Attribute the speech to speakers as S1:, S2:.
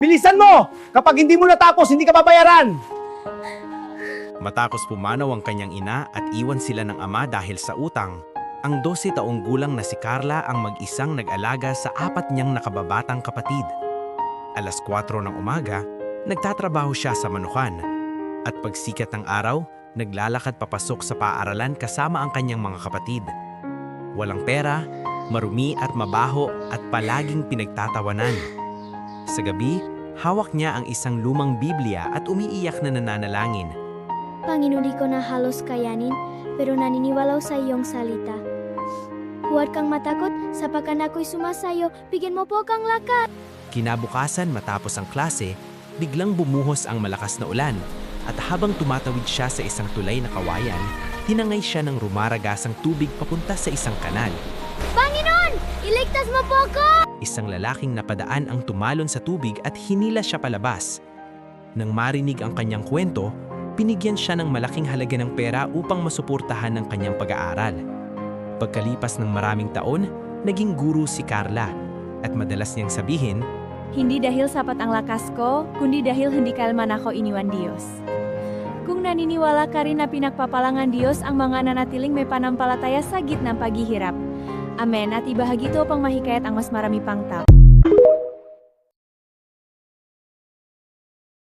S1: Bilisan mo! Kapag hindi mo natapos, hindi ka babayaran!
S2: Matapos pumanaw ang kanyang ina at iwan sila ng ama dahil sa utang, ang 12 taong gulang na si Carla ang mag-isang nag-alaga sa 4 niyang nakababatang kapatid. Alas 4 ng umaga, nagtatrabaho siya sa manukan. At pagsikat ng araw, naglalakad papasok sa paaralan kasama ang kanyang mga kapatid. Walang pera, marumi at mabaho at palaging pinagtatawanan. Sa gabi, hawak niya ang isang lumang Biblia at umiiyak na nananalangin.
S3: Panginoon, di ko na halos kayanin, pero naniniwala sa iyong salita. Huwag kang matakot, sapagkat ako'y sumasayo, bigyan mo po kang lakas.
S2: Kinabukasan matapos ang klase, biglang bumuhos ang malakas na ulan at habang tumatawid siya sa isang tulay na kawayan, tinangay siya ng rumaragasang tubig papunta sa isang kanal.
S3: Panginoon, iligtas mo po ko!
S2: Isang lalaking napadaan ang tumalon sa tubig at hinila siya palabas. Nang marinig ang kanyang kwento, binigyan siya ng malaking halaga ng pera upang masuportahan ng kanyang pag-aaral. Pagkalipas ng maraming taon, naging guro si Carla at madalas niyang sabihin,
S4: Hindi dahil sapat ang lakas ko, kundi dahil hindi kailanman ako iniwan Diyos. Kung naniniwala ka rin na pinagpapalangan Diyos ang mga nanatiling may panampalataya sa gitnang paghihirap. Amen at ibahagi ito pang mahikayat ang mas marami pang tao.